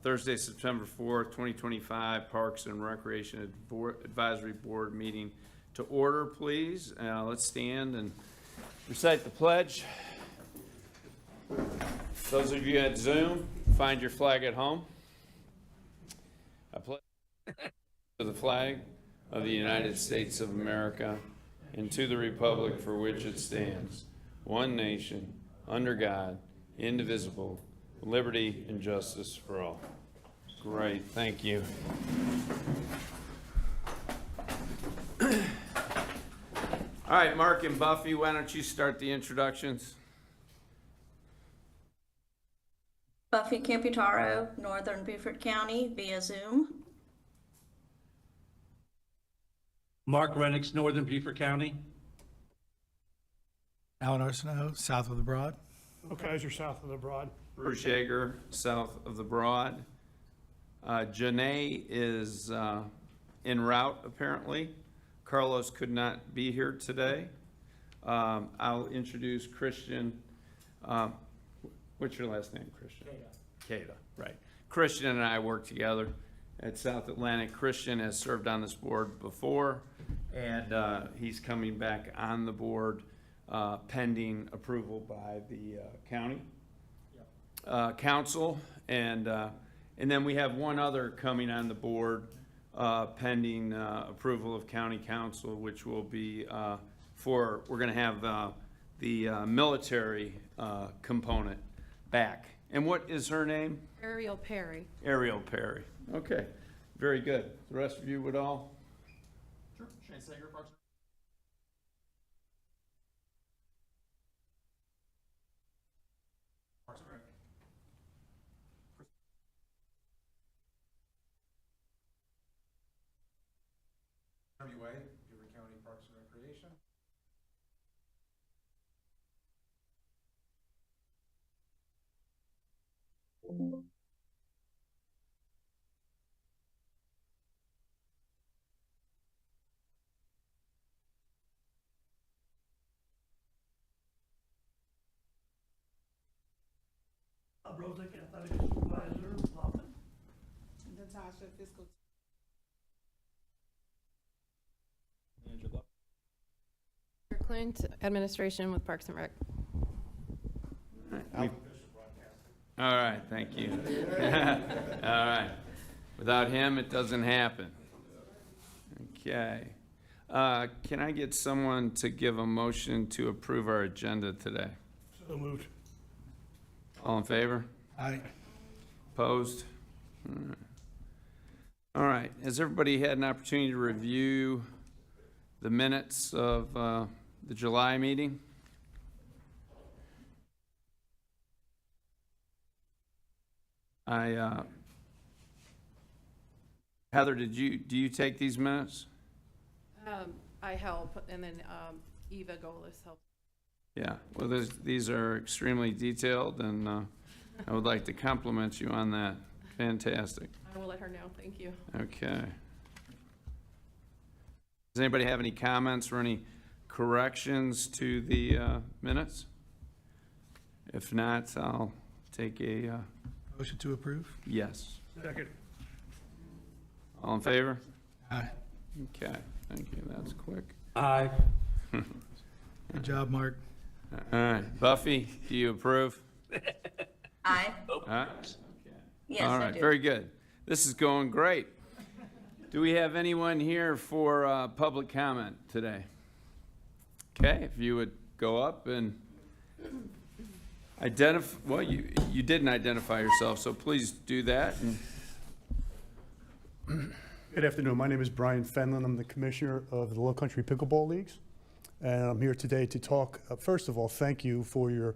Thursday, September 4th, 2025 Parks and Recreation Advisory Board meeting to order, please. Let's stand and recite the pledge. Those of you at Zoom, find your flag at home. I pledge to the flag of the United States of America and to the republic for which it stands, one nation, under God, indivisible, liberty and justice for all. Great, thank you. All right, Mark and Buffy, why don't you start the introductions? Buffy Camputaro, Northern Beaufort County, via Zoom. Mark Rennick's, Northern Beaufort County. Alan Arsenault, south of the Broad. Okay, you're south of the Broad. Bruce Yeager, south of the Broad. Janae is en route, apparently. Carlos could not be here today. I'll introduce Christian. What's your last name, Christian? Cada, right. Christian and I work together at South Atlantic. Christian has served on this board before, and he's coming back on the board pending approval by the county council, and then we have one other coming on the board pending approval of county council, which will be we're going to have the military component back. And what is her name? Ariel Perry. Ariel Perry. Okay, very good. The rest of you would all? Sure. Shane Sager, Parks and Rec. Jeremy Way, Beaufort County Parks and Recreation. Rosick, Athletic Supervisor, Hoffman. Natasha, Fiscal. Angela. Clint, Administration with Parks and Rec. All right, thank you. All right. Without him, it doesn't happen. Okay. Can I get someone to give a motion to approve our agenda today? So moved. All in favor? Aye. Opposed? All right. Has everybody had an opportunity to review the minutes of the July meeting? Heather, do you take these minutes? I help, and then Eva Golis helps. Yeah, well, these are extremely detailed, and I would like to compliment you on that. Fantastic. I will let her know. Thank you. Okay. Does anybody have any comments or any corrections to the minutes? If not, I'll take a Motion to approve? yes. Second. All in favor? Aye. Okay, thank you. That's quick. Aye. Good job, Mark. All right, Buffy, do you approve? Aye. All right. Yes, All I right, do. very good. This is going great. Do we have anyone here for public comment today? Okay, if you would go up and identify, well, you didn't identify yourself, so please do that. Good afternoon. My name is Brian Fenlon. I'm the commissioner of the Low Country Pickleball Leagues. And I'm here today to talk, first of all, thank you for your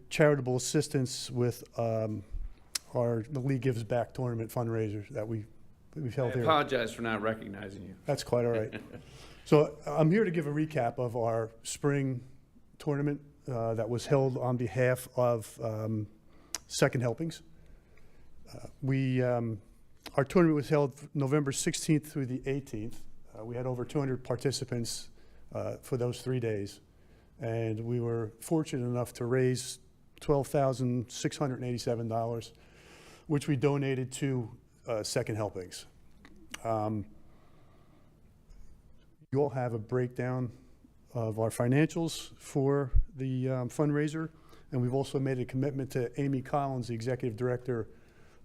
charitable assistance with the League Gives Back tournament fundraisers that we've held I here. apologize for not recognizing you. That's quite all right. So I'm here to give a recap of our spring tournament that was held on behalf of Second Helpings. Our tournament was held November 16th through the 18th. We had over 200 participants for those 3 days. And we were fortunate enough to raise $12,687, which we donated to Second Helpings. You all have a breakdown of our financials for the fundraiser, and we've also made a commitment to Amy Collins, the Executive Director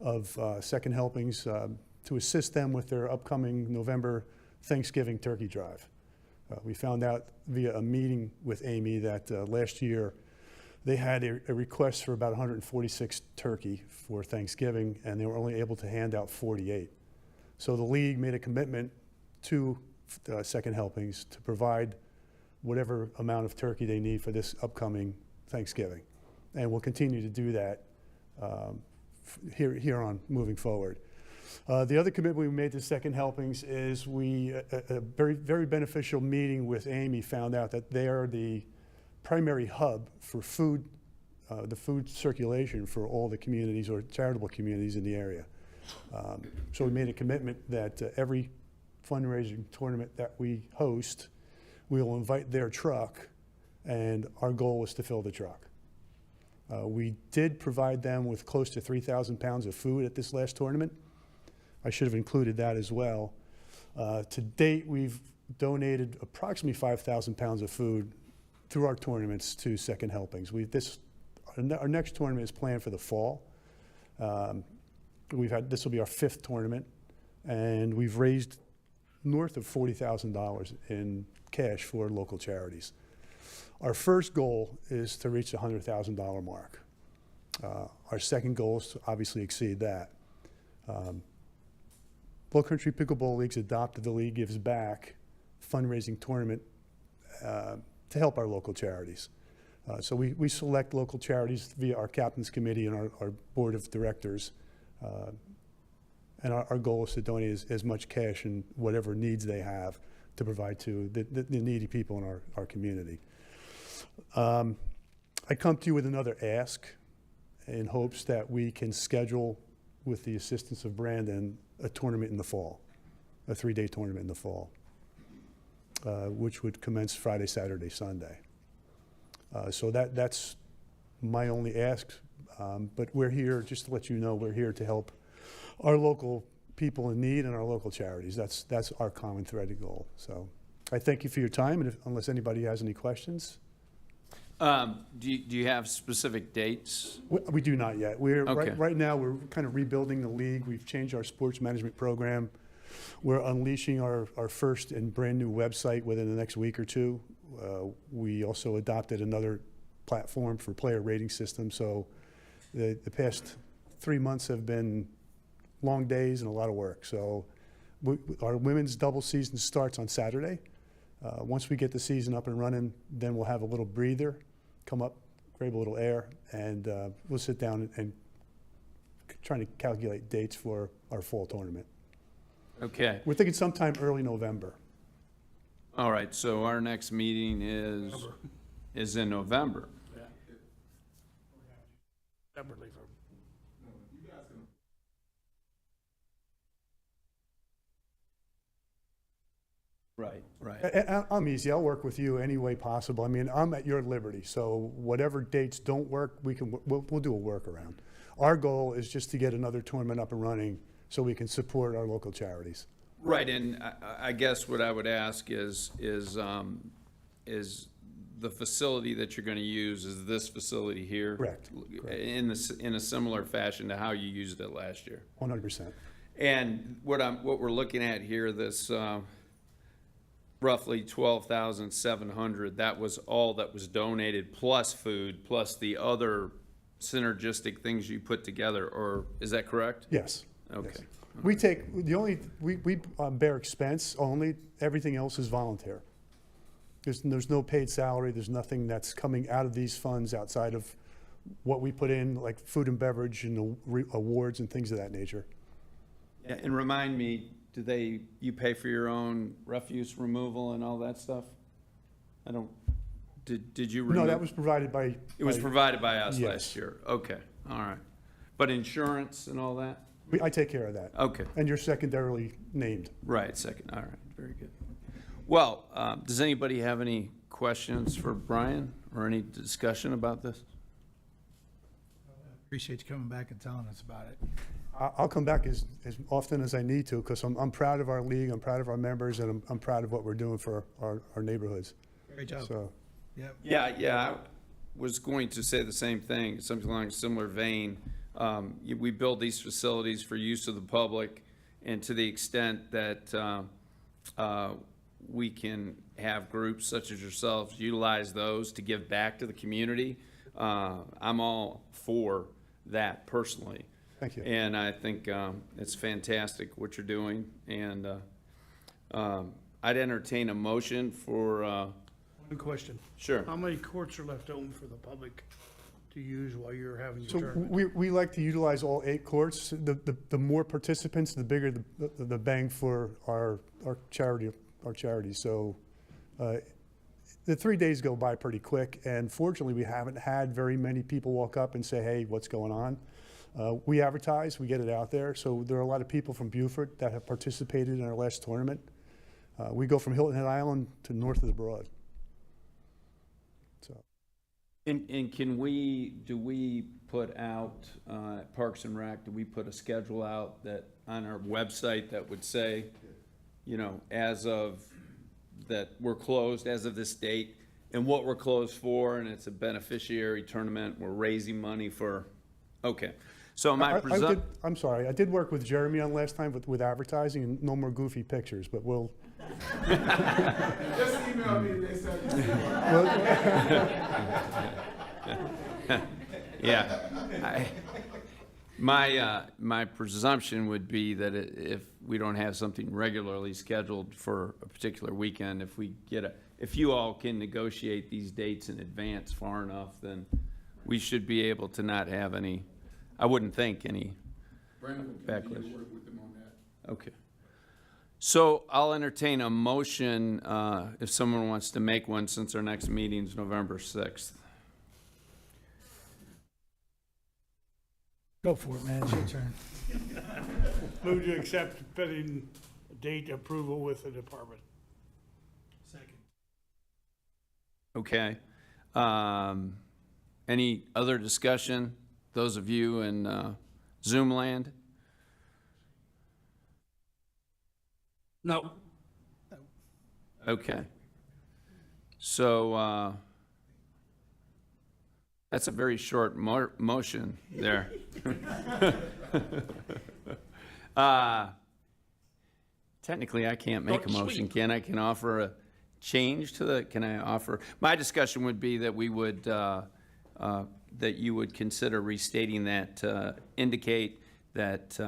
of Second Helpings, to assist them with their upcoming November Thanksgiving turkey drive. We found out via a meeting with Amy that last year they had a request for about 146 turkey for Thanksgiving, and they were only able to hand out 48. So the league made a commitment to Second Helpings to provide whatever amount of turkey they need for this upcoming Thanksgiving. And we'll continue to do that here on moving forward. The other commitment we made to Second Helpings is a very, very beneficial meeting with Amy found out that they are the primary hub for food, the food circulation for all the communities or charitable communities in the area. So we made a commitment that every fundraising tournament that we host, we will invite their truck, and our goal was to fill the truck. We did provide them with close to 3,000 pounds of food at this last tournament. I should have included that as well. To date, we've donated approximately 5,000 pounds of food through our tournaments to Second Helpings. Our next tournament is planned for the fall. This will be our 5th tournament, and we've raised north of $40,000 in cash for local charities. Our first goal is to reach the $100,000 mark. Our second goal is to obviously exceed that. Low Country Pickleball League's adopted the League Gives Back fundraising tournament to help our local charities. So we select local charities via our captain's committee and our board of directors. And our goal is to donate as much cash and whatever needs they have to provide to the needy people in our community. I come to you with another ask in hopes that we can schedule, with the assistance of Brandon, a tournament in the fall, a 3-day tournament in the fall, which would commence Friday, Saturday, Sunday. So that's my only ask, but we're here, just to let you know, we're here to help our local people in need and our local charities. That's our common threaded goal. So I thank you for your time, and unless anybody has any questions. Do you have specific dates? We do not yet. Okay. Right now, we're kind of rebuilding the league. We've changed our sports management program. We're unleashing our first and brand new website within the next week or two. We also adopted another platform for player rating system. So the past 3 months have been long days and a lot of work. So our women's double season starts on Saturday. Once we get the season up and running, then we'll have a little breather, come up, grab a little air, and we'll sit down and trying to calculate dates for our fall tournament. Okay. We're thinking sometime early November. All right, so our next meeting is in November. Separately from. Right. I'm easy. I'll work with you any way possible. I mean, I'm at your liberty. So whatever dates don't work, we'll do a workaround. Our goal is just to get another tournament up and running so we can support our local charities. Right, and I guess what I would ask is the facility that you're going to use is this facility here? Correct. In a similar fashion to how you used it last year. 100%. And what we're looking at here, this roughly 12,700, that was all that was donated, plus food, plus the other synergistic things you put together, or is that correct? Yes. Okay. Yes. We bear expense only. Everything else is volunteer. There's no paid salary. There's nothing that's coming out of these funds outside of what we put in, like food and beverage and awards and things of that nature. Yeah, and remind me, you pay for your own refuse removal and all that stuff? Did you remove? No, that was provided by. It was provided by us Yes. last year. Okay, all right. But insurance and all that? I take care of that. Okay, And you're secondarily named. right, second, all right, very good. Well, does anybody have any questions for Brian or any discussion about this? Appreciate you coming back and telling us about it. I'll come back as often as I need to, because I'm proud of our league, I'm proud of our members, and I'm proud of what we're doing for our neighborhoods. Great job. So, Yep. Yeah, I was going to say the same thing, something along a similar vein. We build these facilities for use of the public, and to the extent that we can have groups such as yourselves utilize those to give back to the community, I'm all for that personally. thank you. And I think it's fantastic what you're doing, and I'd entertain a motion for, One question. sure. How many courts are left open for the public to use while you're having your So tournament? we like to utilize all 8 courts. The more participants, the bigger the bang for our charity. So the 3 days go by pretty quick, and fortunately, we haven't had very many people walk up and say, hey, what's going on? We advertise, we get it out there. So there are a lot of people from Beaufort that have participated in our last tournament. We go from Hilton Head Island to north of the Broad. So. And do we put out, Parks and Rec, do we put a schedule out that, on our website that would say, you know, as of, that we're closed as of this date, and what we're closed for, and it's a beneficiary tournament, we're raising money for, okay. So I'm sorry, I did work with Jeremy on last time with advertising, and no more goofy pictures, but we'll. Just email me, they said. Yeah. My presumption would be that if we don't have something regularly scheduled for a particular weekend, if you all can negotiate these dates in advance far enough, then we should be able to not have any, I wouldn't think any Brandon will continue backlash. to work with them on that. Okay. So I'll entertain a motion, if someone wants to make one, since our next meeting is November 6th. Go for it, man. It's your turn. Move to accept pending date approval with the department. Second. Okay. Any other discussion? Those of you in Zoom land? No. Okay. So that's a very short motion there. Technically, I can't make a Short and motion, sweet. can I? Can offer a change to the, can I offer? My discussion would be that we would, that you would consider restating that, indicate that,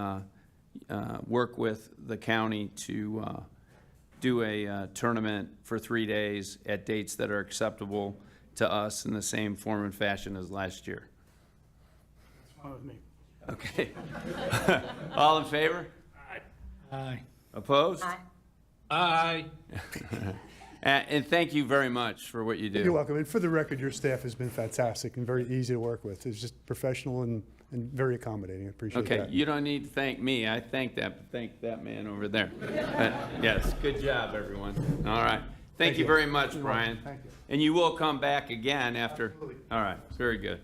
work with the county to do a tournament for 3 days at dates that are acceptable to us in the same form and fashion as last year. Fine with me. Okay. All in favor? Aye. Opposed? Aye. Aye. And thank you very much for what you do. You're welcome. And for the record, your staff has been fantastic and very easy to work with. It's just professional and very accommodating. I appreciate Okay, that. you don't need to thank me. I thank that man over there. Yes, good job, everyone. All right. Thank you very much, Brian. Thank you. And you will come back again after? All right, very good.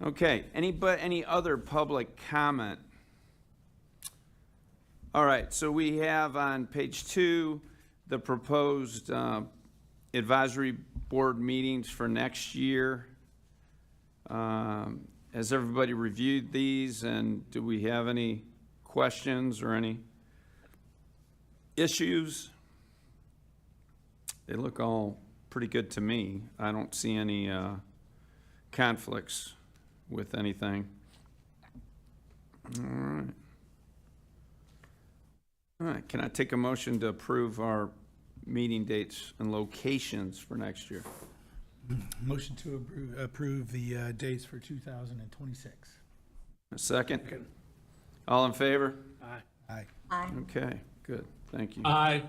Okay, any other public comment? All right, so we have on page 2, the proposed advisory board meetings for next year. Has everybody reviewed these, and do we have any questions or any issues? They look all pretty good to me. I don't see any conflicts with anything. All right. All right, can I take a motion to approve our meeting dates and locations for next year? Motion to approve the dates for 2026. A second? All in favor? Aye. Aye. Okay, good, thank you. Aye.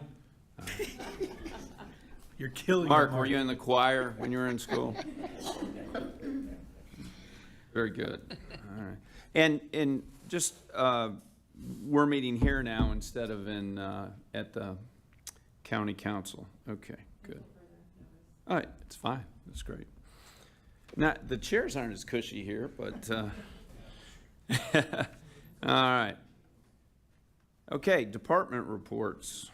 You're killing it, Mark, were you in the choir when you were in school? Very good, all right. And just, we're meeting here now instead of in, at the county council. Okay, good. All right, it's fine, that's great. Not, the chairs aren't as cushy here, but, all right. Okay, department reports.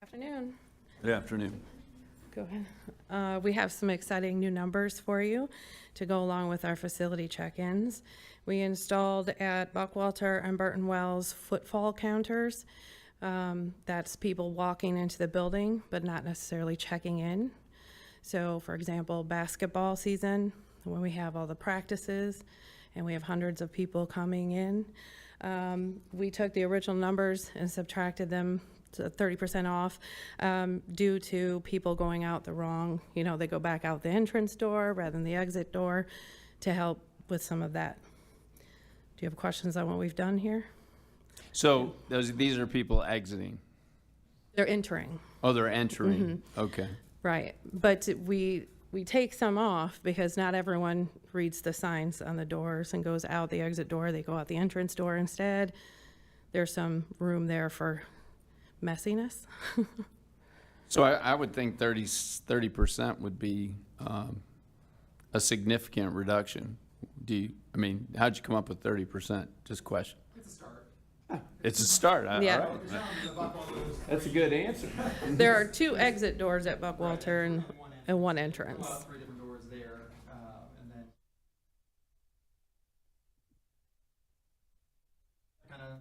Afternoon. Good afternoon. Go ahead. We have some exciting new numbers for you to go along with our facility check-ins. We installed at Buckwalter and Burton Wells footfall counters. That's people walking into the building, but not necessarily checking in. So, for example, basketball season, when we have all the practices and we have hundreds of people coming in, we took the original numbers and subtracted them to 30% off due to people going out the wrong, they go back out the entrance door rather than the exit door to help with some of that. Do you have questions on what we've done here? So these are people exiting. They're entering. Oh, they're entering. Okay. Right, but we take some off because not everyone reads the signs on the doors and goes out the exit door. They go out the entrance door instead. There's some room there for messiness. So I would think 30% would be a significant reduction. How'd you come up with 30%? Just question. It's a start. It's a start. Yeah. All right. That's a good answer. There are 2 exit doors at Buckwalter and 1 entrance. Well, 3 different doors there, and then kind of.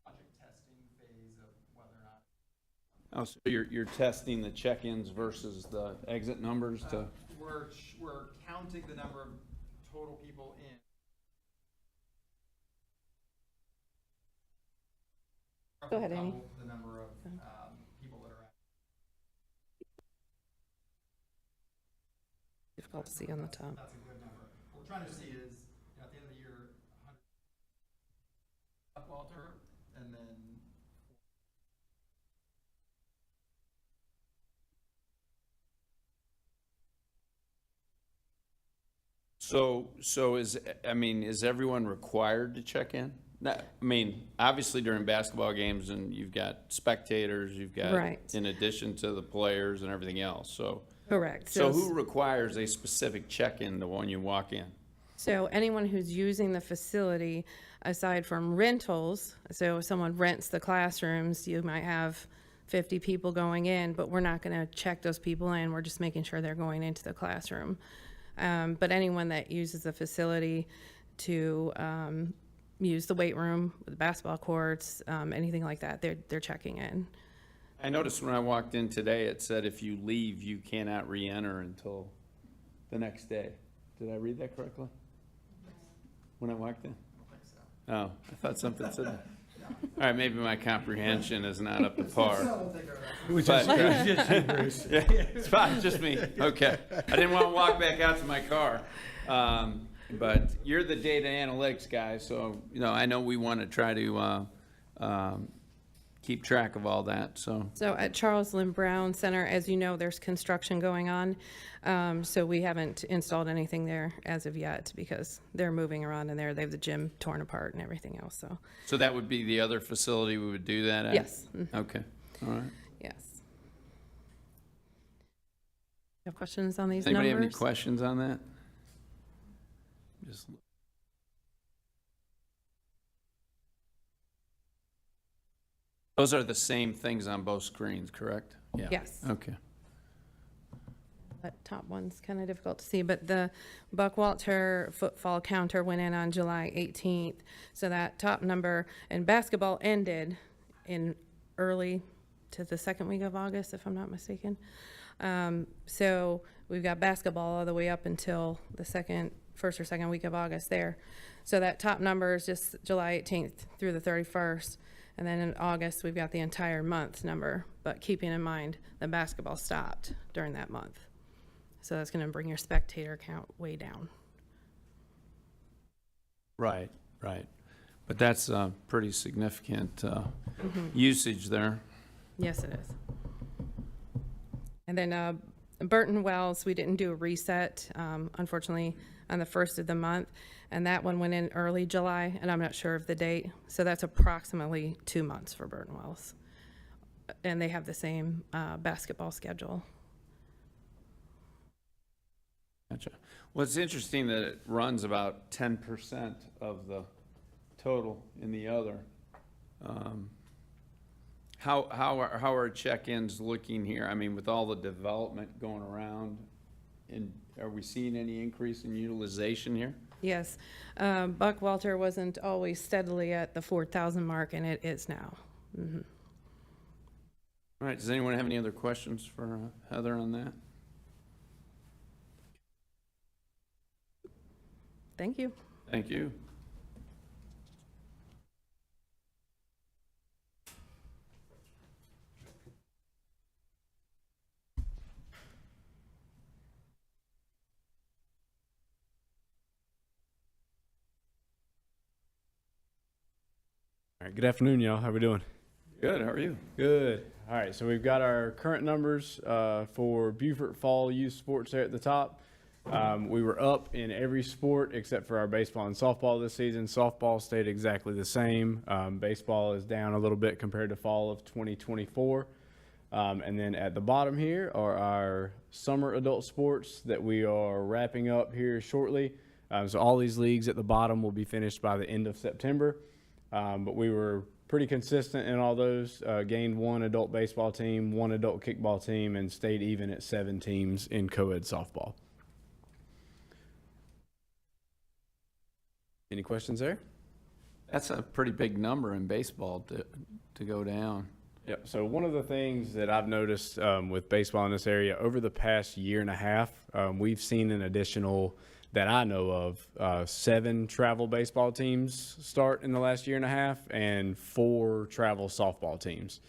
Project testing phase of whether or not. Oh, so you're testing the check-ins versus the exit numbers to, We're counting the number of total people in. Go ahead, Amy. Double the number of people that are at. Difficult to see on the top. That's a good number. What we're trying to see is, at the end of the year, 100 Walter, and then so is everyone required to check in? Obviously during basketball games and you've got spectators, you've got, Right. in addition to the players and everything else, so. Correct. So who requires a specific check-in to when you walk in? So anyone who's using the facility, aside from rentals, so if someone rents the classrooms, you might have 50 people going in, but we're not going to check those people in. We're just making sure they're going into the classroom. But anyone that uses the facility to use the weight room, the basketball courts, anything like that, they're checking in. I noticed when I walked in today, it said if you leave, you cannot re-enter until the next day. Did I read that correctly? When I walked in? Oh, I thought something said that. All right, maybe my comprehension is not up to par. It was just, But- it was just you, Bruce. Yeah, it's fine, just me. Okay. I didn't want to walk back out to my car. But you're the data analytics guy, so, I know we want to try to keep track of all that, so. So at Charles Lynn Brown Center, as you know, there's construction going on. So we haven't installed anything there as of yet because they're moving around in there. They have the gym torn apart and everything else, so, So that would be the other facility we would do that at? yes. Okay, all right. Yes. You have questions on these Does anybody have any numbers? questions on that? Just. Those are the same things on both screens, correct? Yeah. Yes. Okay. That top one's kind of difficult to see, but the Buckwalter footfall counter went in on July 18th. So that top number, and basketball ended in early to the second week of August, if I'm not mistaken. So we've got basketball all the way up until the first or second week of August there. So that top number is just July 18th through the 31st. And then in August, we've got the entire month number, but keeping in mind the basketball stopped during that month. So that's going to bring your spectator count way down. Right, right. But that's pretty significant usage there. Yes, it is. And then Burton Wells, we didn't do a reset, unfortunately, on the first of the month. And that one went in early July, and I'm not sure of the date. So that's approximately 2 months for Burton Wells. And they have the same basketball schedule. Gotcha. Well, it's interesting that it runs about 10% of the total in the other. How are check-ins looking here? I mean, with all the development going around, and are we seeing any increase in utilization here? Yes, Buckwalter wasn't always steadily at the 4,000 mark, and it is now. Mhm. All right, does anyone have any other questions for Heather on that? Thank you. Thank you. All right, good afternoon, y'all. How we doing? Good, how are you? Good. All right, so we've got our current numbers for Beaufort Fall Youth Sports there at the top. We were up in every sport except for our baseball and softball this season. Softball stayed exactly the same. Baseball is down a little bit compared to fall of 2024. And then at the bottom here are our summer adult sports that we are wrapping up here shortly. So all these leagues at the bottom will be finished by the end of September. But we were pretty consistent in all those, gained one adult baseball team, one adult kickball team, and stayed even at 7 teams in co-ed softball. Any questions there? That's a pretty big number in baseball to go down. Yep. So one of the things that I've noticed with baseball in this area over the past year and a half, we've seen an additional, that I know of, 7 travel baseball teams start in the last year and a half and 4 travel softball teams.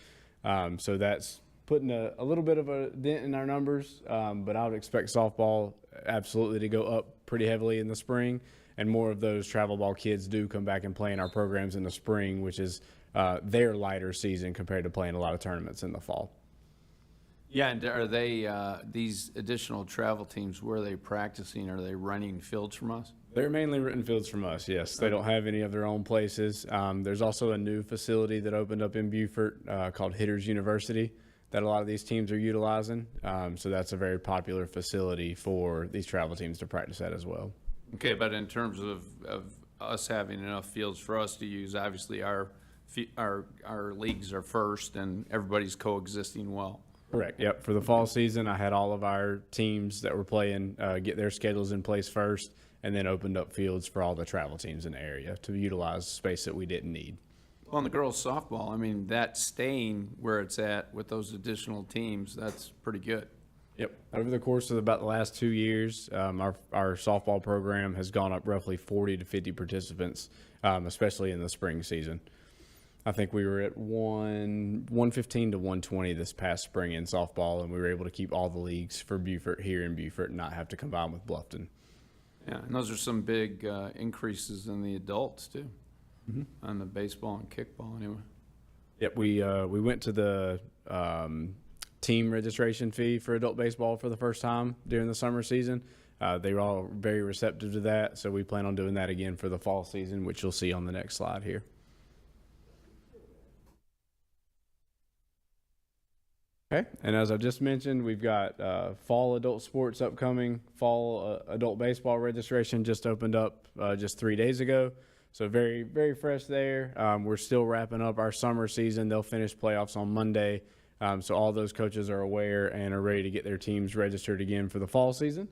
So that's putting a little bit of a dent in our numbers, but I would expect softball absolutely to go up pretty heavily in the spring. And more of those travel ball kids do come back and play in our programs in the spring, which is their lighter season compared to playing a lot of tournaments in the fall. Yeah, and are they, these additional travel teams, where are they practicing? Are they running fields from us? They're mainly renting fields from us, yes. They don't have any of their own places. There's also a new facility that opened up in Beaufort called Hitters University that a lot of these teams are utilizing. So that's a very popular facility for these travel teams to practice at as well. Okay, but in terms of us having enough fields for us to use, obviously our leagues are first and everybody's coexisting well. Correct. Yep. For the fall season, I had all of our teams that were playing get their schedules in place first, and then opened up fields for all the travel teams in the area to utilize space that we didn't need. Well, on the girls' softball, I mean, that staying where it's at with those additional teams, that's pretty good. Yep. Over the course of about the last 2 years, our softball program has gone up roughly 40 to 50 participants, especially in the spring season. I think we were at 115 to 120 this past spring in softball, and we were able to keep all the leagues for Beaufort here in Beaufort and not have to combine with Bluffton. Yeah, and those are some big increases in the adults too, on the baseball and kickball anyway. Yep, we went to the team registration fee for adult baseball for the first time during the summer season. They were all very receptive to that, so we plan on doing that again for the fall season, which you'll see on the next slide here. Okay, and as I just mentioned, we've got fall adult sports upcoming. Fall adult baseball registration just opened up just 3 days ago, so very, very fresh there. We're still wrapping up our summer season. They'll finish playoffs on Monday, so all those coaches are aware and are ready to get their teams registered again for the fall season.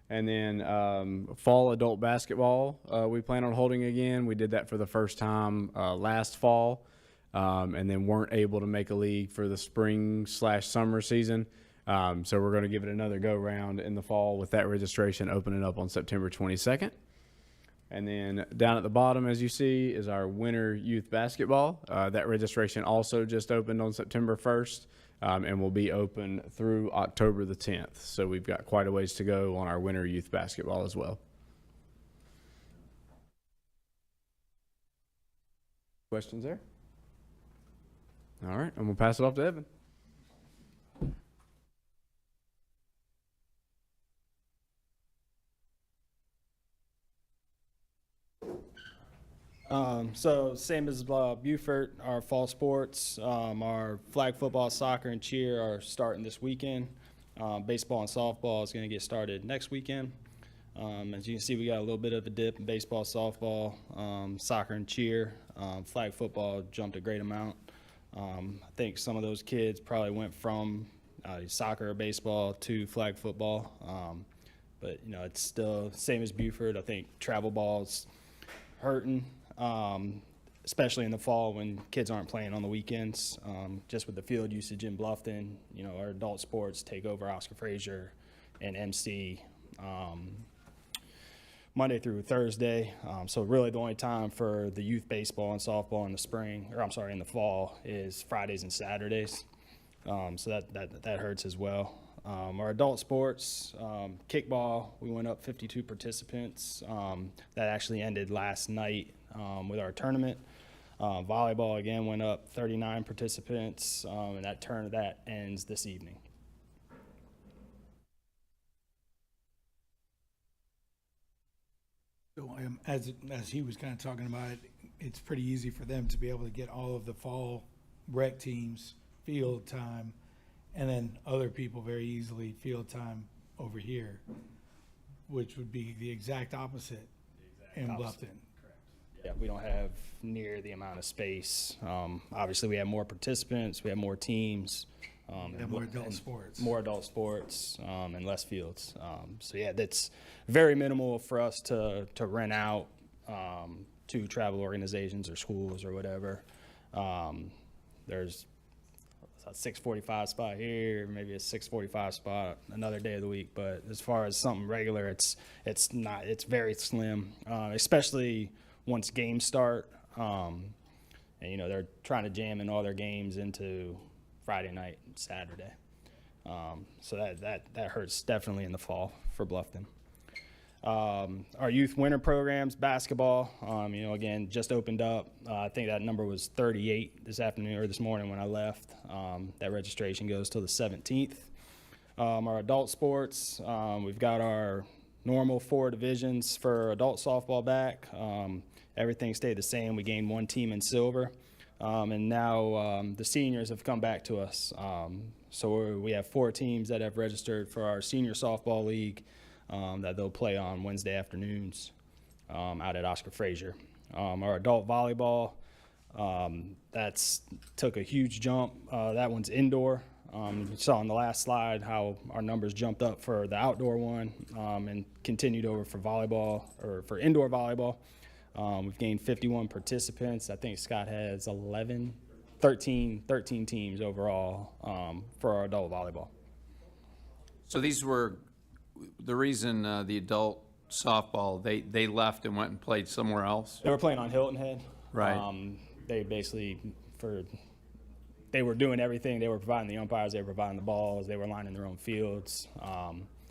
And then fall adult basketball, we plan on holding again. We did that for the first time last fall. And then weren't able to make a league for the spring/summer season. So we're going to give it another go round in the fall with that registration opening up on September 22nd. And then down at the bottom, as you see, is our winter youth basketball. That registration also just opened on September 1st and will be open through October the 10th. So we've got quite a ways to go on our winter youth basketball as well. Questions there? All right, I'm gonna pass it off to Evan. So same as Beaufort, our fall sports, our flag football, soccer, and cheer are starting this weekend. Baseball and softball is going to get started next weekend. As you can see, we got a little bit of a dip in baseball, softball, soccer, and cheer. Flag football jumped a great amount. I think some of those kids probably went from soccer or baseball to flag football. But, you know, it's still the same as Beaufort. I think travel ball's hurting. Especially in the fall when kids aren't playing on the weekends. Just with the field usage in Bluffton, you know, our adult sports take over Oscar Frazier and MC Monday through Thursday. So really the only time for the youth baseball and softball in the spring, or I'm sorry, in the fall is Fridays and Saturdays. So that hurts as well. Our adult sports, kickball, we went up 52 participants. That actually ended last night with our tournament. Volleyball again went up 39 participants, and that ends this evening. So as he was kind of talking about it, it's pretty easy for them to be able to get all of the fall rec teams field time, and then other people very easily field time over here, which would be the exact opposite in Bluffton. Yeah, we don't have near the amount of space. Obviously, we have more participants, we have more teams. And more adult sports. More adult sports and less fields. So yeah, that's very minimal for us to rent out to travel organizations or schools or whatever. There's a 6:45 spot here, maybe a 6:45 spot another day of the week. But as far as something regular, it's very slim, especially once games start. And you know, they're trying to jam in all their games into Friday night and Saturday. So that hurts definitely in the fall for Bluffton. Our youth winter programs, basketball, you know, again, just opened up. I think that number was 38 this afternoon or this morning when I left. That registration goes till the 17th. Our adult sports, we've got our normal 4 divisions for adult softball back. Everything stayed the same. We gained 1 team in silver. And now the seniors have come back to us. So we have 4 teams that have registered for our senior softball league that they'll play on Wednesday afternoons out at Oscar Frazier. Our adult volleyball, that's took a huge jump. That one's indoor. You saw on the last slide how our numbers jumped up for the outdoor one and continued over for volleyball or for indoor volleyball. We've gained 51 participants. I think Scott has 13 teams overall for our adult volleyball. So these were, the reason the adult softball, they left and went and played somewhere else? They were playing on Hilton Head. Right. They basically, they were doing everything. They were providing the umpires, they were providing the balls, they were lining their own fields.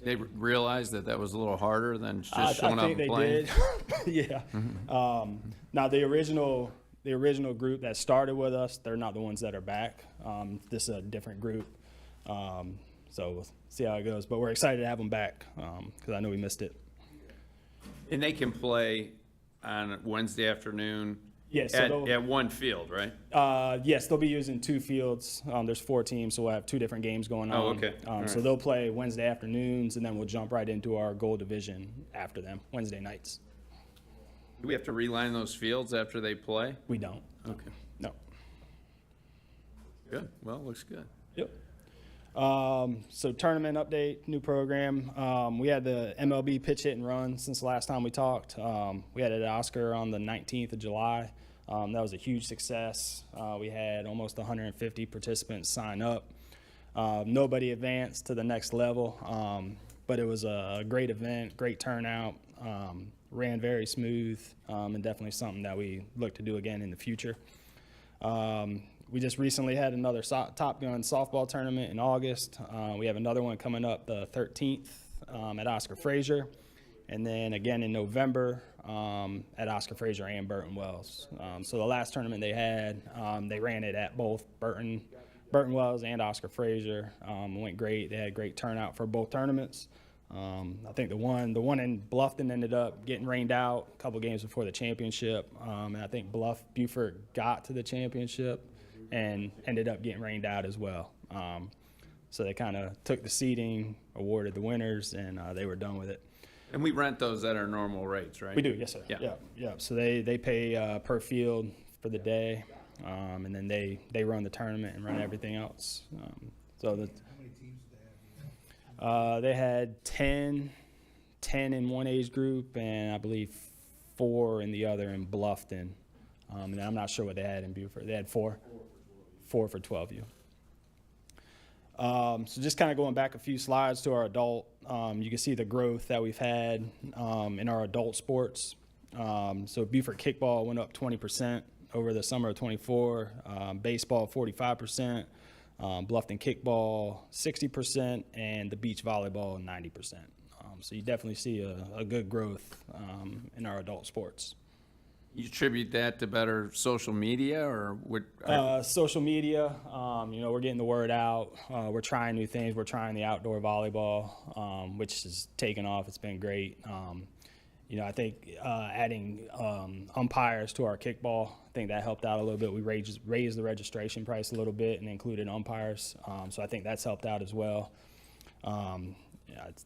They realized that was a little harder than just showing up and playing? I think they did, yeah. Now, the original group that started with us, they're not the ones that are back. This is a different group. So we'll see how it goes. But we're excited to have them back because I know we missed it. And they can play on Wednesday afternoon Yes, so at one field, right? yes, they'll be using 2 fields. There's 4 teams, so we'll have 2 different games going on. Oh, okay. All So right. they'll play Wednesday afternoons, and then we'll jump right into our gold division after them, Wednesday nights. Do we have to reline those fields after they play? We don't. Okay. No. Good. Well, it looks good. Yep. So tournament update, new program. We had the MLB pitch hit and run since the last time we talked. We had it at Oscar on the 19th of July. That was a huge success. We had almost 150 participants sign up. Nobody advanced to the next level, but it was a great event, great turnout, ran very smooth, and definitely something that we look to do again in the future. We just recently had another Top Gun softball tournament in August. We have another one coming up the 13th at Oscar Frazier. and then again in November at Oscar Fraser and Burton Wells. So the last tournament they had, they ran it at both Burton Wells and Oscar Fraser. It went great. They had great turnout for both tournaments. I think the one in Bluffton ended up getting rained out a couple games before the championship, and I think Beaufort got to the championship and ended up getting rained out as well. So they kind of took the seeding, awarded the winners, and they were done with it. And we rent those at our normal rates, right? We do, yes, sir. Yeah. Yeah. So they pay per field for the day, and then they run the tournament and run everything else. So the they had 10 in one age group, and I believe 4 in the other in Bluffton. And I'm not sure what they had in Beaufort. They had 4 for 12U. So just kind of going back a few slides to our adult, you can see the growth that we've had in our adult sports. So Beaufort kickball went up 20% over the summer of 24, baseball 45%, Bluffton kickball 60%, and the beach volleyball 90%. So you definitely see a good growth in our adult sports. You attribute that to better social media, or what? Social media, we're getting the word out. We're trying new things. We're trying the outdoor volleyball, which has taken off. It's been great. I think adding umpires to our kickball, I think that helped out a little bit. We raised the registration price a little bit and included umpires. So I think that's helped out as well. It's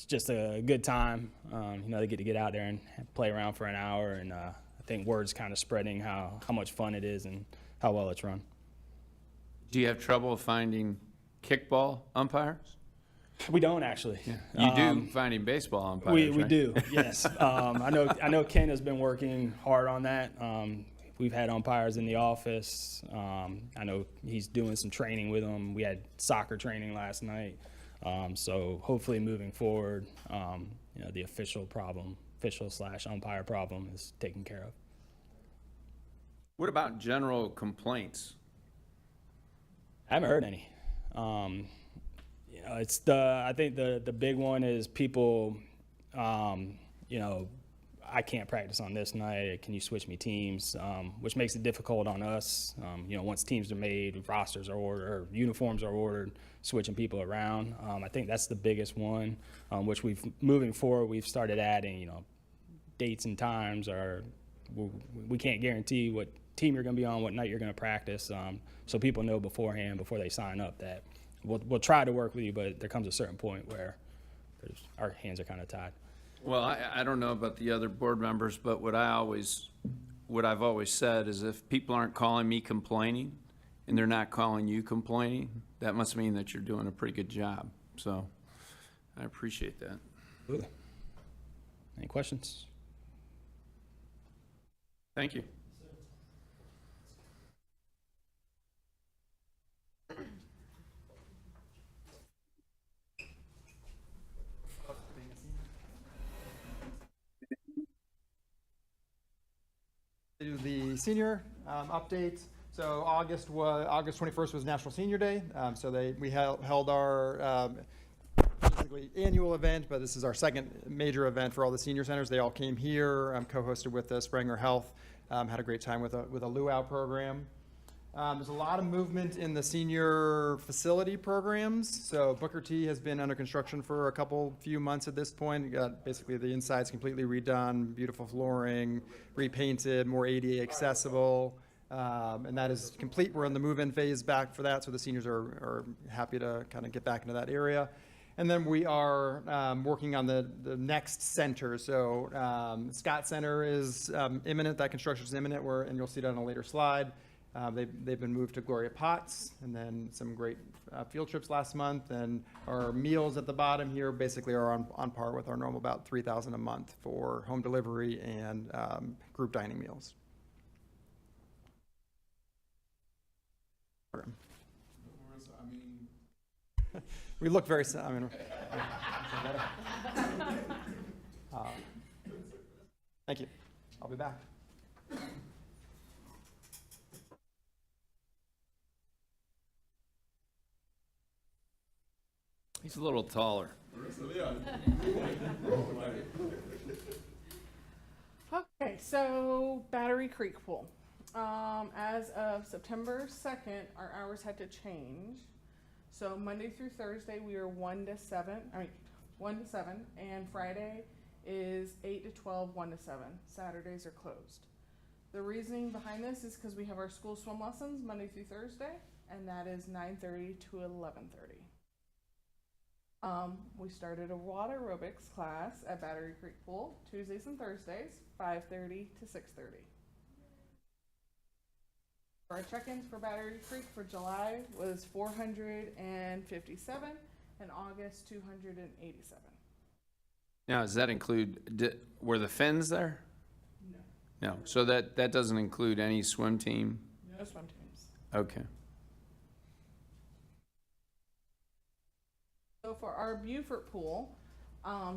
just a good time. They get to get out there and play around for an hour, and I think word's kind of spreading how much fun it is and how well it's run. Do you have trouble finding kickball umpires? We don't actually. You do finding baseball umpires, We right? do, yes. I know Ken has been working hard on that. We've had umpires in the office. I know he's doing some training with them. We had soccer training last night. So hopefully moving forward, the official/umpire problem is taken care of. What about general complaints? I haven't heard any. I think the big one is people, I can't practice on this night. Can you switch me teams? Which makes it difficult on us. Once teams are made, rosters are ordered, or uniforms are ordered, switching people around. I think that's the biggest one, which moving forward, we've started adding, dates and times. We can't guarantee what team you're going to be on, what night you're going to practice, so people know beforehand, before they sign up, that we'll try to work with you, but there comes a certain point where our hands are kind of tied. Well, I don't know about the other board members, but what I've always said is, if people aren't calling me complaining and they're not calling you complaining, that must mean that you're doing a pretty good job. So I appreciate that. Absolutely. Any questions? Thank you. Do the senior update. So August 21st was National Senior Day. We held our basically annual event, but this is our second major event for all the senior centers. They all came here, co-hosted with Springer Health. Had a great time with a luau program. There's a lot of movement in the senior facility programs. So Booker T has been under construction for a few months at this point. You got basically the insides completely redone, beautiful flooring, repainted, more ADA accessible, and that is complete. We're in the move-in phase back for that, so the seniors are happy to kind of get back into that area. And then we are working on the next center. So Scott Center is imminent. That construction is imminent, and you'll see that on a later slide. They've been moved to Gloria Potts, and then some great field trips last month. And our meals at the bottom here basically are on par with our normal, about $3,000 a month for home delivery and group dining meals. We look very. Thank you. I'll be back. He's a little taller. Okay, so Battery Creek Pool. As of September 2nd, our hours had to change. So Monday through Thursday, we are 1 to 7, and Friday is 8 to 12, 1 to 7. Saturdays are closed. The reasoning behind this is because we have our school swim lessons Monday through Thursday, and that is 9:30 to 11:30. We started a water aerobics class at Battery Creek Pool Tuesdays and Thursdays, 5:30 to 6:30. Our check-ins for Battery Creek for July was 457, and August 287. Now, does that include, were the Finns there? No. No, so that doesn't include any swim team? No swim teams. Okay. So for our Beaufort pool,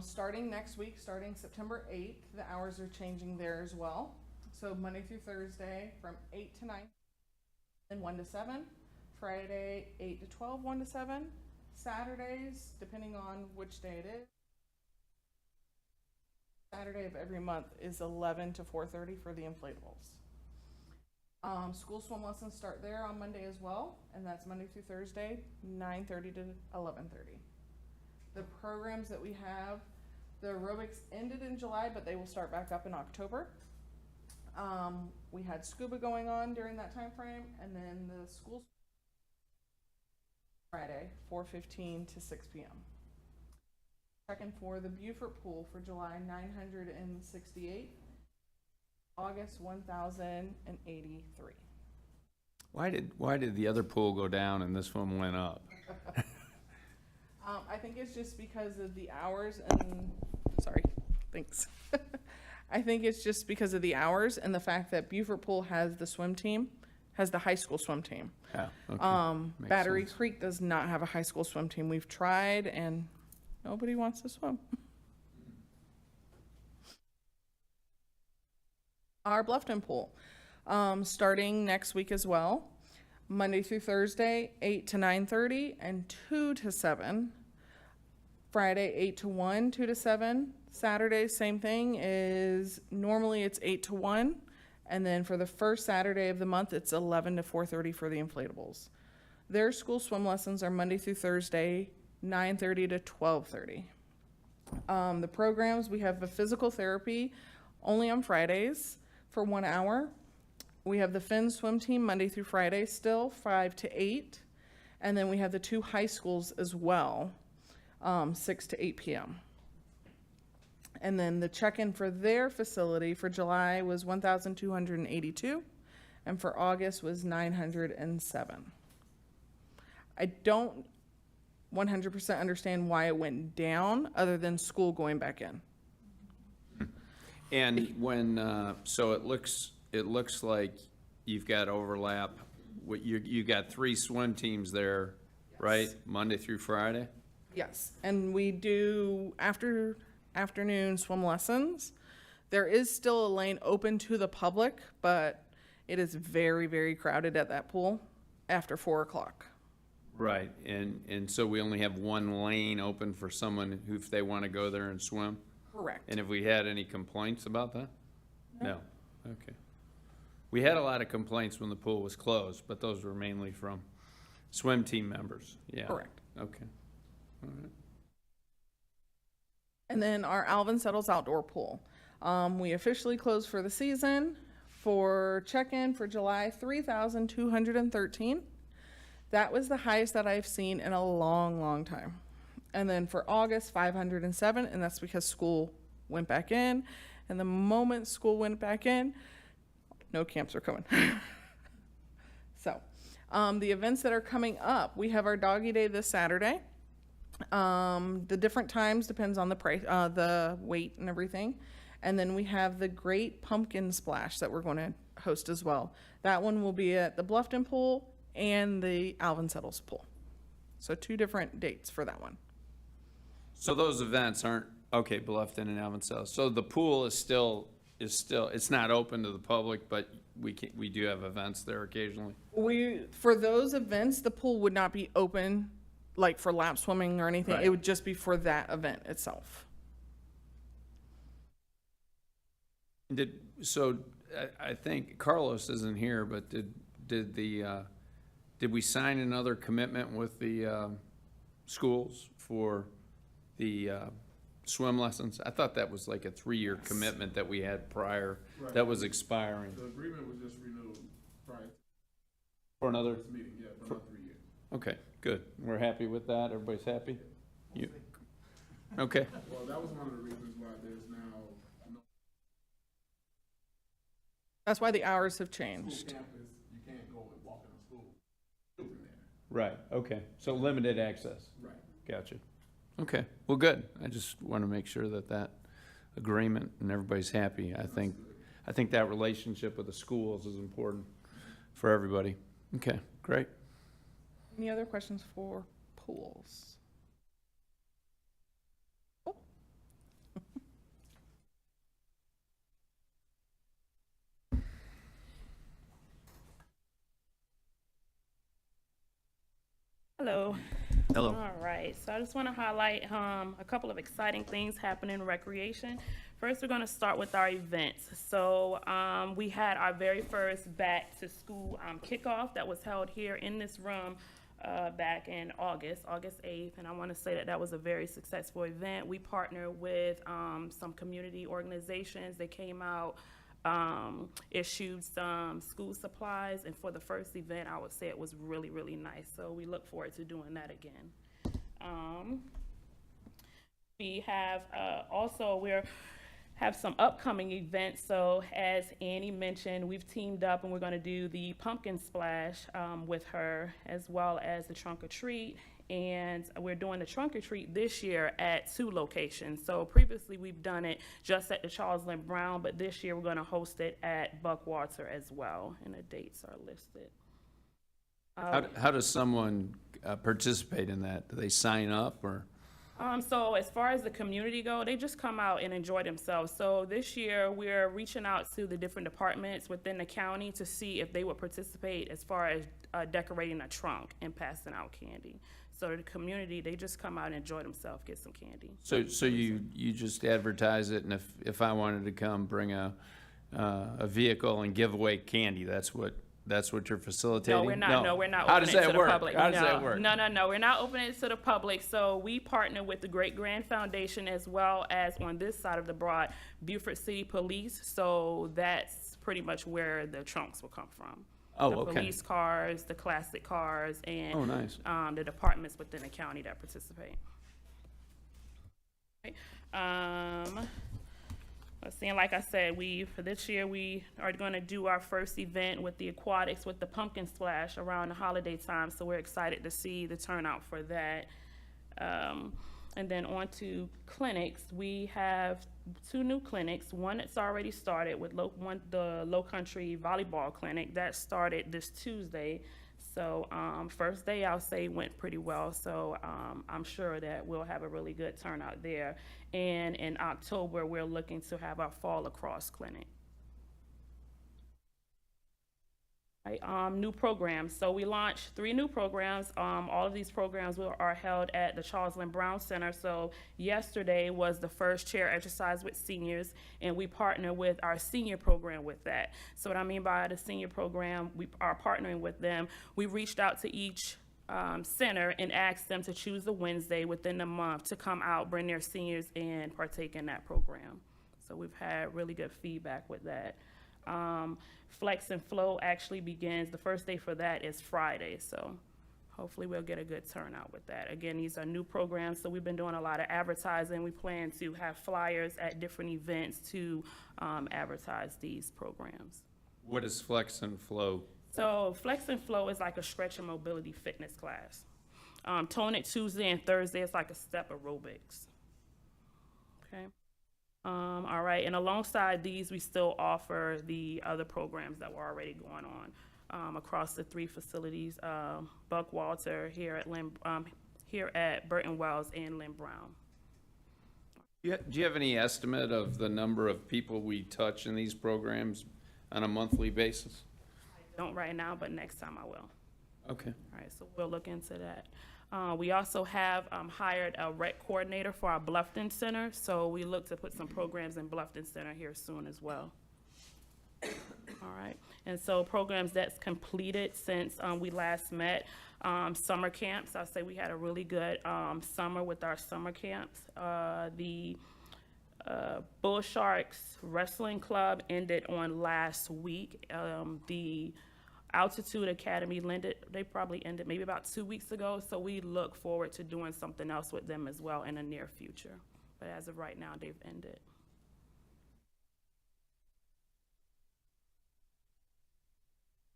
starting next week, starting September 8th, the hours are changing there as well. So Monday through Thursday from 8 to 9 and 1 to 7. Friday, 8 to 12, 1 to 7. Saturdays, depending on which day it is. Saturday of every month is 11 to 4:30 for the inflatables. School swim lessons start there on Monday as well, and that's Monday through Thursday, 9:30 to 11:30. The programs that we have, the aerobics ended in July, but they will start back up in October. We had scuba going on during that time frame, and then the school Friday, 4:15 to 6 p.m. Checking for the Beaufort pool for July, 968. August, 1,083. Why did the other pool go down and this one went up? I think it's just because of the hours and, sorry, thanks. I think it's just because of the hours and the fact that Beaufort Pool has the swim team, has the high school swim team. Yeah, okay. Makes Battery sense. Creek does not have a high school swim team. We've tried and nobody wants to swim. Our Bluffton Pool, starting next week as well. Monday through Thursday, 8 to 9:30 and 2 to 7. Friday, 8 to 1, 2 to 7. Saturday, same thing, is normally it's 8 to 1. And then for the first Saturday of the month, it's 11 to 4:30 for the inflatables. Their school swim lessons are Monday through Thursday, 9:30 to 12:30. The programs, we have the physical therapy only on Fridays for 1 hour. We have the Finn swim team Monday through Friday still, 5 to 8. And then we have the two high schools as well, 6 to 8 p.m. And then the check-in for their facility for July was 1,282, and for August was 907. I don't 100% understand why it went down, other than school going back in. And when, so it looks like you've got overlap. You got 3 swim teams there, right? Monday through Friday? Yes, and we do afternoon swim lessons. There is still a lane open to the public, but it is very, very crowded at that pool after 4 o'clock. Right, and so we only have one lane open for someone who, if they want to go there and swim? Correct. And have we had any complaints about that? No. Okay. We had a lot of complaints when the pool was closed, but those were mainly from swim team members. Yeah. Correct. Okay. All right. And then our Alvin Settles outdoor pool. We officially closed for the season. For check-in for July, 3,213. That was the highest that I've seen in a long, long time. And then for August, 507, and that's because school went back in. And the moment school went back in, no camps are coming. So, the events that are coming up, we have our Doggy Day this Saturday. The different times depends on the price, the weight and everything. And then we have the Great Pumpkin Splash that we're going to host as well. That one will be at the Bluffton Pool and the Alvin Settles Pool. So 2 different dates for that one. So those events aren't, okay, Bluffton and Alvin Settles. So the pool is still, it's not open to the public, but we do have events there occasionally? For those events, the pool would not be open like for lap swimming or anything. Right. It would just be for that event itself. I think Carlos isn't here, but did we sign another commitment with the schools for the swim lessons? I thought that was like a 3-year commitment that we had prior that was expiring. The agreement was just renewed prior For another, to this meeting, yeah, for another 3 years. okay, good. We're happy with that. Everybody's happy? You, okay. Well, that was one of the reasons why there's now no That's why the hours have school changed. campus. You can't go and walk in a school, children there. Right, okay. So limited access. Right. Gotcha. Okay, well, good. I just want to make sure that agreement and everybody's happy. I think that relationship with the schools is important for everybody. Okay, great. Any other questions for pools? Oh. Hello. Hello. All right, so I just want to highlight a couple of exciting things happening in recreation. First, we're going to start with our events. So we had our very first back to school kickoff that was held here in this room back in August 8th, and I want to say that was a very successful event. We partnered with some community organizations. They came out, issued some school supplies, and for the first event, I would say it was really, really nice. So we look forward to doing that again. We have we have some upcoming events. So as Annie mentioned, we've teamed up and we're going to do the pumpkin splash with her, as well as the trunk or treat. And we're doing the trunk or treat this year at 2 locations. So previously we've done it just at the Charles Lynn Brown, but this year we're going to host it at Buckwater as well, and the dates are listed. How does someone participate in that? Do they sign up or? So as far as the community go, they just come out and enjoy themselves. So this year we're reaching out to the different departments within the county to see if they would participate as far as decorating a trunk and passing out candy. So the community, they just come out and enjoy themselves, get some candy. So you just advertise it, and if I wanted to come bring a vehicle and give away candy, that's what you're facilitating? No, we're not. No, we're not How opening does it that to work? the public. How does that work? No, we're not opening it to the public. So we partner with the Great Grand Foundation, as well as on this side of the Broad, Beaufort City Police. So that's pretty much where the trunks will come from. Oh, the okay. police cars, the classic cars, and Oh, nice. The departments within the county that participate. Okay. Let's see, and like I said, for this year, we are going to do our first event with the aquatics with the pumpkin splash around the holiday time. So we're excited to see the turnout for that. And then on to clinics. We have 2 new clinics. One that's already started with the Low Country Volleyball Clinic. That started this Tuesday. So first day, I'll say, went pretty well. So I'm sure that we'll have a really good turnout there. And in October, we're looking to have our fall lacrosse clinic. Right, new programs. So we launched 3 new programs. All of these programs are held at the Charles Lynn Brown Center. So yesterday was the first chair exercise with seniors, and we partner with our senior program with that. So what I mean by the senior program, we are partnering with them. We reached out to each center and asked them to choose a Wednesday within the month to come out, bring their seniors and partake in that program. So we've had really good feedback with that. Flex and Flow actually begins, the first day for that is Friday, so hopefully we'll get a good turnout with that. Again, these are new programs, so we've been doing a lot of advertising. We plan to have flyers at different events to advertise these programs. What is Flex and Flow? So Flex and Flow is like a stretch and mobility fitness class. Tone It Tuesday and Thursday is like a step aerobics. Okay. All right, and alongside these, we still offer the other programs that were already going on across the 3 facilities, Buckwalter, here at Burton Wells, and Lynn Brown. Do you have any estimate of the number of people we touch in these programs on a monthly basis? I don't right now, but next time I will. Okay. All right, so we'll look into that. We also have hired a rec coordinator for our Bluffton Center, so we look to put some programs in Bluffton Center here soon as well. All right, and so programs that's completed since we last met, summer camps. I'll say we had a really good summer with our summer camps. The Bull Sharks Wrestling Club ended on last week. The Altitude Academy they probably ended maybe about 2 weeks ago, so we look forward to doing something else with them as well in the near future. But as of right now, they've ended.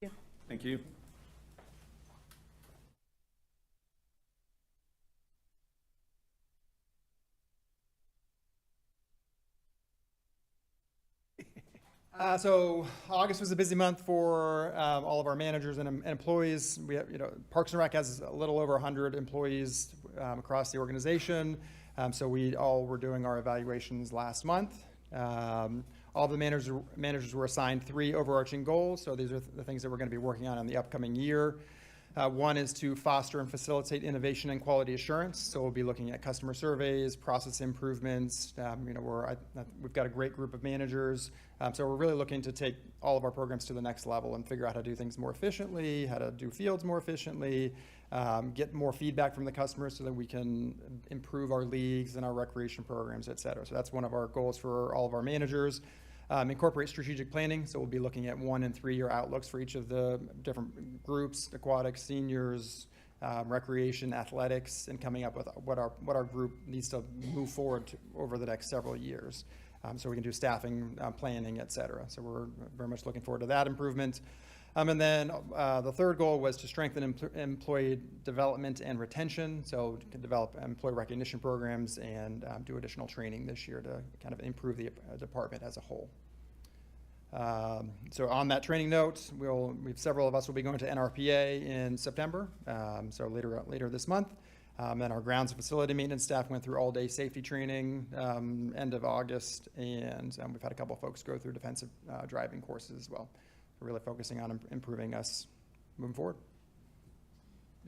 Yeah. Thank you. So August was a busy month for all of our managers and employees. We have, Parks and Rec has a little over 100 employees across the organization. So we all were doing our evaluations last month. All the managers were assigned 3 overarching goals. So these are the things that we're going to be working on in the upcoming year. One is to foster and facilitate innovation and quality assurance. So we'll be looking at customer surveys, process improvements. We've got a great group of managers. So we're really looking to take all of our programs to the next level and figure out how to do things more efficiently, how to do fields more efficiently, get more feedback from the customers so that we can improve our leagues and our recreation programs, et cetera. So that's one of our goals for all of our managers. Incorporate strategic planning, so we'll be looking at 1- and 3-year outlooks for each of the different groups, aquatics, seniors, recreation, athletics, and coming up with what our group needs to move forward over the next several years. So we can do staffing, planning, et cetera. So we're very much looking forward to that improvement. And then the third goal was to strengthen employee development and retention. So to develop employee recognition programs and do additional training this year to kind of improve the department as a whole. So on that training note, several of us will be going to NRPA in September, so later this month. Then our grounds and facility maintenance staff went through all-day safety training end of August, and we've had a couple of folks go through defensive driving courses as well. We're really focusing on improving us moving forward.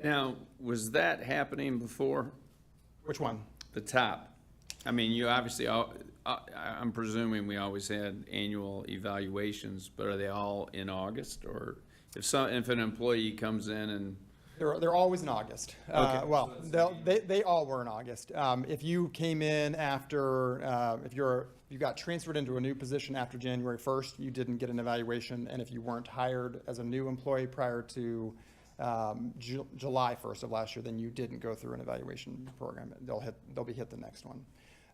Now, was that happening before? Which one? The top. I mean, you obviously, I'm presuming we always had annual evaluations, but are they all in August? Or if an employee comes in and... They're always in August. Okay. Well, they all were in August. If you came in after, if you got transferred into a new position after January 1st, you didn't get an evaluation. And if you weren't hired as a new employee prior to July 1st of last year, then you didn't go through an evaluation program. They'll be hit the next one.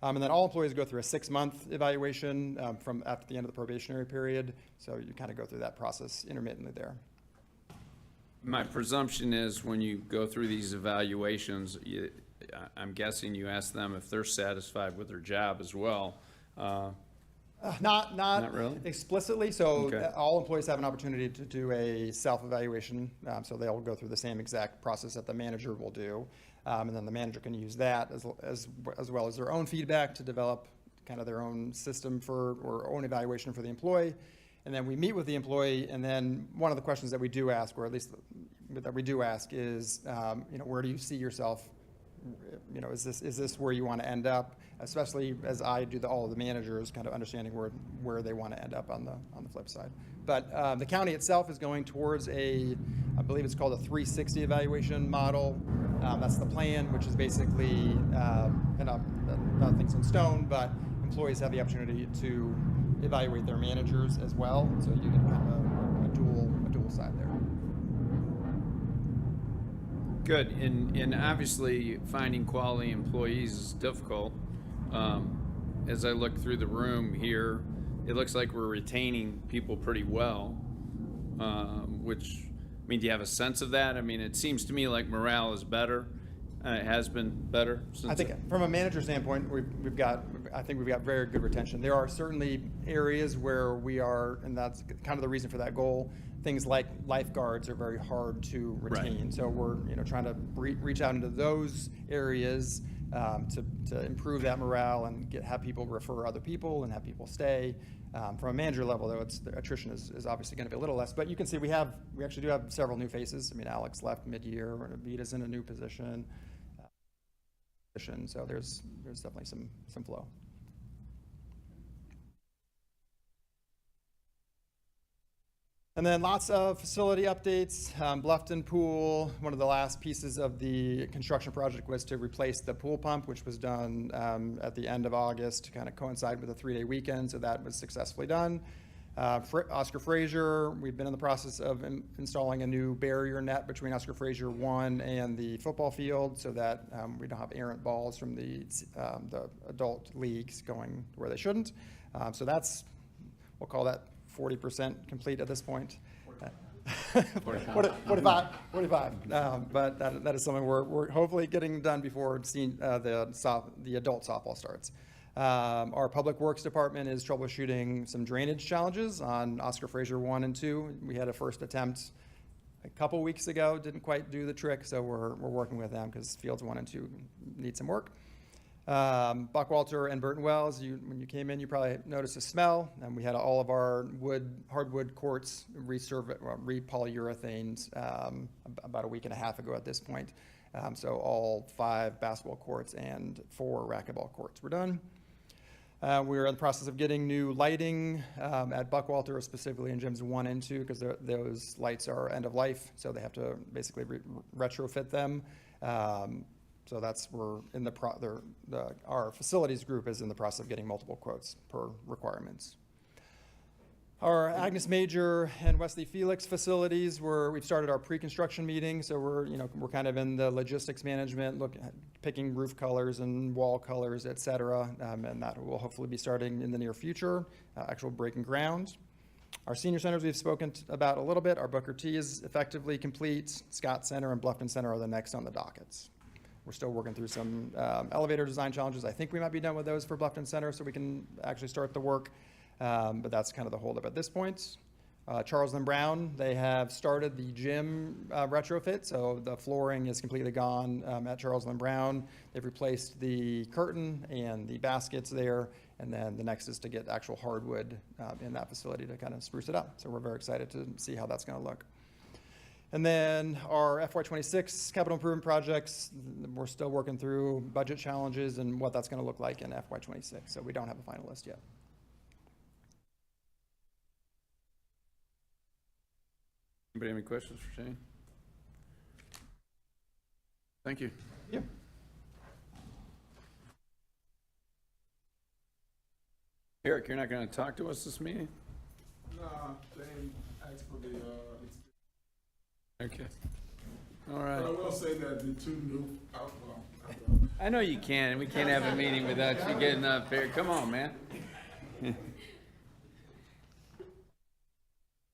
And then all employees go through a 6-month evaluation from after the end of the probationary period. So you kind of go through that process intermittently there. My presumption is when you go through these evaluations, I'm guessing you ask them if they're satisfied with their job as well. Not really? explicitly. So Okay. all employees have an opportunity to do a self-evaluation. So they'll go through the same exact process that the manager will do. And then the manager can use that as well as their own feedback to develop kind of their own system or own evaluation for the employee. And then we meet with the employee, and then one of the questions that we do ask, or at least that we do ask, is, where do you see yourself? Is this where you want to end up? Especially as I do all of the managers, kind of understanding where they want to end up on the flip side. But the county itself is going towards I believe it's called a 360 evaluation model. That's the plan, which is basically, nothing's in stone, but employees have the opportunity to evaluate their managers as well, so you get kind of a dual side there. Good, and obviously finding quality employees is difficult. As I look through the room here, it looks like we're retaining people pretty well, which, I mean, do you have a sense of that? I mean, it seems to me like morale is better. It has been better since... I think from a manager standpoint, we've got very good retention. There are certainly areas where we are, and that's kind of the reason for that goal. Things like lifeguards are very hard to retain. Right. So we're trying to reach out into those areas to improve that morale and have people refer other people and have people stay. From a manager level, though, the attrition is obviously going to be a little less. But you can see we actually do have several new faces. I mean, Alex left mid-year, and Avita's in a new position. So there's definitely some flow. And then lots of facility updates. Bluffton Pool, one of the last pieces of the construction project was to replace the pool pump, which was done at the end of August to kind of coincide with a 3-day weekend, so that was successfully done. Oscar Frazier, we've been in the process of installing a new barrier net between Oscar Frazier 1 and the football field so that we don't have errant balls from the adult leagues going where they shouldn't. So that's, we'll call that 40% complete at this point. 45. But that is something we're hopefully getting done before the adult softball starts. Our Public Works Department is troubleshooting some drainage challenges on Oscar Frazier 1 and 2. We had a first attempt a couple weeks ago, didn't quite do the trick, so we're working with them because fields 1 and 2 need some work. Buckwalter and Burton Wells, when you came in, you probably noticed a smell, and we had all of our hardwood courts repolyurethaned about a week and a half ago at this point. So all 5 basketball courts and 4 racquetball courts were done. We're in the process of getting new lighting at Buckwalter, specifically in gyms 1 and 2, because those lights are end of life, so they have to basically retrofit them. So our facilities group is in the process of getting multiple quotes per requirements. Our Agnes Major and Wesley Felix facilities, we've started our pre-construction meeting, so we're kind of in the logistics management, picking roof colors and wall colors, et cetera, and that will hopefully be starting in the near future, actual breaking ground. Our senior centers we've spoken about a little bit. Our Booker T is effectively complete. Scott Center and Bluffton Center are the next on the dockets. We're still working through some elevator design challenges. I think we might be done with those for Bluffton Center so we can actually start the work. But that's kind of the holdup at this point. Charles and Brown, they have started the gym retrofit, so the flooring is completely gone at Charles and Brown. They've replaced the curtain and the baskets there, and then the next is to get actual hardwood in that facility to kind of spruce it up. So we're very excited to see how that's going to look. And then our FY26 capital improvement projects, we're still working through budget challenges and what that's going to look like in FY26, so we don't have a final list yet. Anybody have any questions for Shane? Thank you. Yeah. Eric, you're not going to talk to us this meeting? No, Shane asked for the, Okay. All right. but I will say that the 2 new, I know you can, and we can't have a meeting without you getting up here. Come on, man.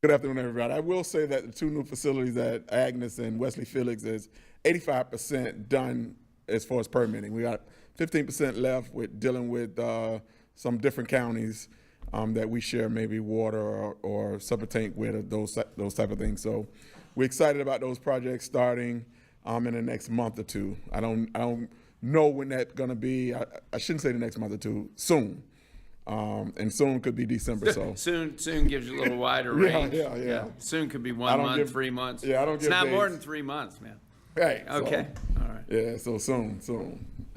Good afternoon, everybody. I will say that the 2 new facilities at Agnes and Wesley Felix is 85% done as far as permitting. We got 15% left with dealing with some different counties that we share maybe water or subtank with, or those type of things. So we're excited about those projects starting in the next month or 2. I don't know when that's going to be. I shouldn't say the next month or 2. Soon. And soon could be December. So soon gives you a little wider range. Yeah. Soon could be 1 month, 3 months. Yeah, I don't It's give not more dates. than 3 months, man. Right. Okay. So, all right. Yeah. So soon.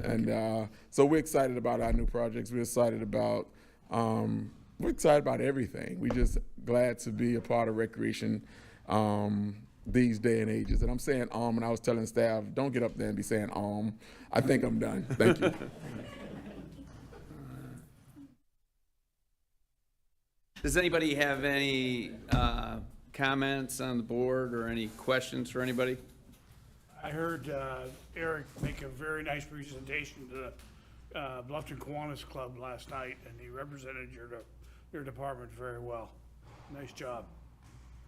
And so we're excited about our new projects. We're excited about everything. We're just glad to be a part of recreation these day and ages. And I'm saying and I was telling staff, don't get up there and be saying I think I'm done. Thank you. Does anybody have any comments on the board or any questions for anybody? I heard Eric make a very nice presentation to the Bluffton Kiwanis Club last night, and he represented your department very well. Nice job.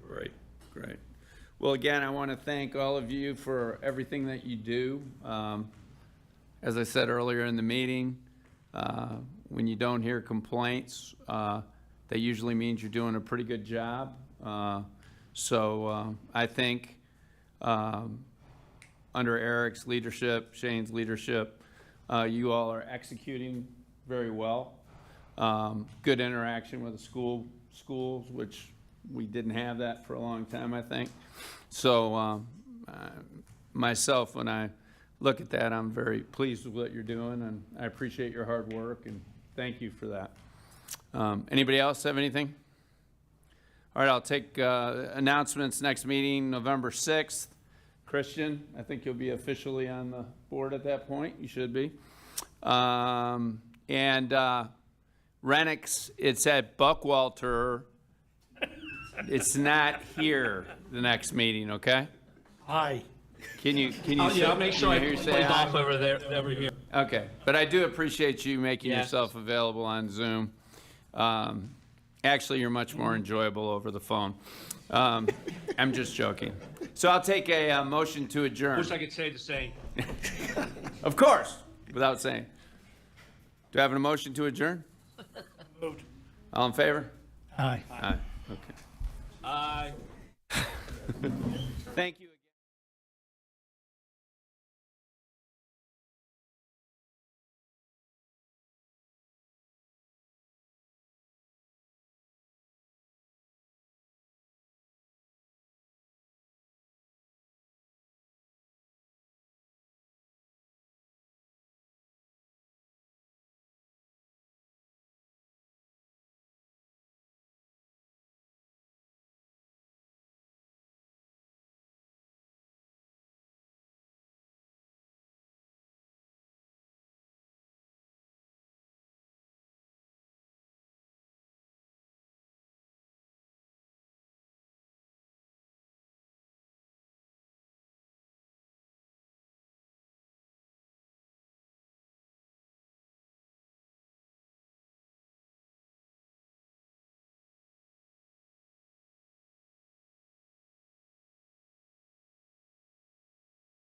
Great. Well, again, I want to thank all of you for everything that you do. As I said earlier in the meeting, when you don't hear complaints, that usually means you're doing a pretty good job. So I think under Eric's leadership, Shane's leadership, You all are executing very well. Good interaction with the schools, which we didn't have that for a long time, I think. So myself, when I look at that, I'm very pleased with what you're doing, and I appreciate your hard work, and thank you for that. Anybody else have anything? All right, I'll take announcements. Next meeting, November 6th. Christian, I think you'll be officially on the board at that point. You should be. Renix, it's at Buckwalter. It's not here the next meeting, okay? Hi. Can you say, I'll make sure can I you hear play say hi? golf over there, over here. Okay, but I do appreciate you making Yes. yourself available on Zoom. Actually, you're much more enjoyable over the phone. I'm just joking. So I'll take a motion to adjourn. Wish I could say the same. Of course, without saying. Do I have a motion to adjourn? Moved. All in favor? Aye. Aye. Okay. Aye. Thank you.